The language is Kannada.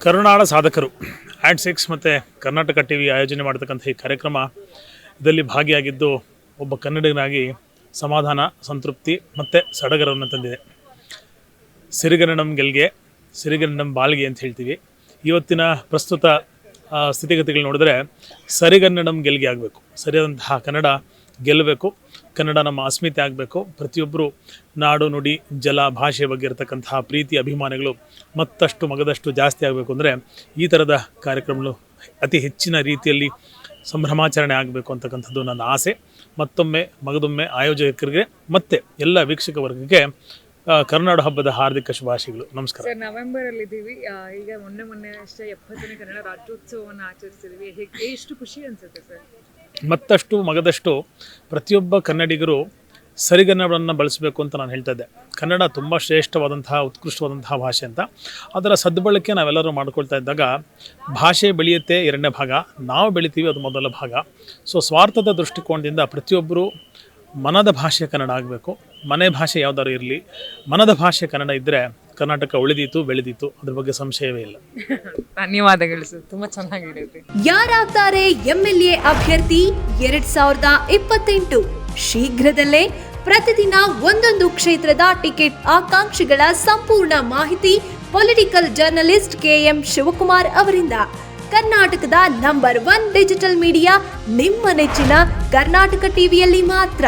ಕರುನಾಡ ಸಾಧಕರು ಆಡ್6 ಮತ್ತು ಕರ್ನಾಟಕ ಟಿವಿ ಆಯೋಜನೆ ಮಾಡತಕ್ಕಂಥ ಈ ಕಾರ್ಯಕ್ರಮ ಇದರಲ್ಲಿ ಭಾಗಿಯಾಗಿದ್ದು ಒಬ್ಬ ಕನ್ನಡಿಗನಾಗಿ ಸಮಾಧಾನ, ಸಂತೃಪ್ತಿ ಮತ್ತು ಸಡಗರವನ್ನು ತಂದಿದೆ. ಸಿರಿಗನ್ನಡಂ ಗೆಲ್ಗೆ, ಸಿರಿಗನ್ನಡಂ ಬಾಳ್ಗೆ ಅಂತ ಹೇಳ್ತೀವಿ. ಇವತ್ತಿನ ಪ್ರಸ್ತುತ ಸ್ಥಿತಿಗತಿಗಳು ನೋಡಿದ್ರೆ ಸರಿಗನ್ನಡಂ ಗೆಲ್ಗೆ ಆಗಬೇಕು. ಸರಿಯಾದಂತಹ ಕನ್ನಡ ಗೆಲ್ಲಬೇಕು. ಕನ್ನಡ ನಮ್ಮ ಅಸ್ಮಿತೆ ಆಗಬೇಕು. ಪ್ರತಿಯೊಬ್ಬರು ನಾಡು, ನುಡಿ, ಜಲ, ಭಾಷೆ ಬಗ್ಗೆ ಇರತಕ್ಕಂತಹ ಪ್ರೀತಿ, ಅಭಿಮಾನಗಳು ಮತ್ತಷ್ಟು ಮಗದಷ್ಟು ಜಾಸ್ತಿ ಆಗಬೇಕು ಅಂದರೆ ಈ ಥರದ ಕಾರ್ಯಕ್ರಮಗಳು ಅತಿ ಹೆಚ್ಚಿನ ರೀತಿಯಲ್ಲಿ ಸಂಭ್ರಮಾಚರಣೆ ಆಗಬೇಕು ಅಂತಕ್ಕಂಥದ್ದು ನನ್ನ ಆಸೆ. ಮತ್ತೊಮ್ಮೆ ಮಗದೊಮ್ಮೆ ಆಯೋಜಕರಿಗೆ ಮತ್ತು ಎಲ್ಲ ವೀಕ್ಷಕ ವರ್ಗಕ್ಕೆ ಕರ್ನಾಡ ಹಬ್ಬದ ಹಾರ್ದಿಕ ಶುಭಾಶಯಗಳು. ನಮಸ್ಕಾರ. ಸರ್, ನವೆಂಬರಲ್ಲಿ ಇದ್ದೀವಿ. ಈಗ ಮೊನ್ನೆ ಅಷ್ಟೇ 70ನೇ ಕನ್ನಡ ರಾಜ್ಯೋತ್ಸವವನ್ನು ಆಚರಿಸಿದ್ವಿ. ಎಷ್ಟು ಖುಷಿ ಅನಿಸುತ್ತೆ ಸರ್? ಮತ್ತಷ್ಟು ಮಗದಷ್ಟು ಪ್ರತಿಯೊಬ್ಬ ಕನ್ನಡಿಗರು ಸರಿಗನ್ನಡವನ್ನು ಬಳಸಬೇಕು ಅಂತ ನಾನು ಹೇಳ್ತಾ ಇದ್ದೆ. ಕನ್ನಡ ತುಂಬ ಶ್ರೇಷ್ಠವಾದಂತಹ, ಉತ್ಕೃಷ್ಟವಾದಂತಹ ಭಾಷೆ ಅಂತ. ಅದರ ಸದ್ಬಳಕೆ ನಾವೆಲ್ಲರೂ ಮಾಡ್ಕೊಳ್ತಾ ಇದ್ದಾಗ ಭಾಷೆ ಬೆಳೆಯುತ್ತೆ ಎರಡನೇ ಭಾಗ, ನಾವು ಬೆಳಿತೀವಿ ಅದು ಮೊದಲ ಭಾಗ. ಸೊ ಸ್ವಾರ್ಥದ ದೃಷ್ಟಿಕೋನದಿಂದ ಪ್ರತಿಯೊಬ್ಬರು ಮನದ ಭಾಷೆ ಕನ್ನಡ ಆಗಬೇಕು. ಮನೆ ಭಾಷೆ ಯಾವುದಾದ್ರು ಇರಲಿ, ಮನದ ಭಾಷೆ ಕನ್ನಡ ಇದ್ದರೆ ಕರ್ನಾಟಕ ಉಳಿದೀತು, ಬೆಳೆದೀತು, ಅದ್ರ ಬಗ್ಗೆ ಸಂಶಯವೇ ಇಲ್ಲ. ಧನ್ಯವಾದಗಳು ಸರ್, ತುಂಬ ಚೆನ್ನಾಗಿರುತ್ತೆ. ಯಾರಾಗ್ತಾರೆ MLA ಅಭ್ಯರ್ಥಿ 2028? ಶೀಘ್ರದಲ್ಲೇ ಪ್ರತಿದಿನ ಒಂದೊಂದು ಕ್ಷೇತ್ರದ ಟಿಕೆಟ್ ಆಕಾಂಕ್ಷಿಗಳ ಸಂಪೂರ್ಣ ಮಾಹಿತಿ ಪೊಲಿಟಿಕಲ್ ಜರ್ನಲಿಸ್ಟ್ KM ಶಿವಕುಮಾರ್ ಅವರಿಂದ. ಕರ್ನಾಟಕದ ನಂಬರ್ 1 ಡಿಜಿಟಲ್ ಮೀಡಿಯಾ ನಿಮ್ಮ ನೆಚ್ಚಿನ ಕರ್ನಾಟಕ ಟಿವಿಯಲ್ಲಿ ಮಾತ್ರ.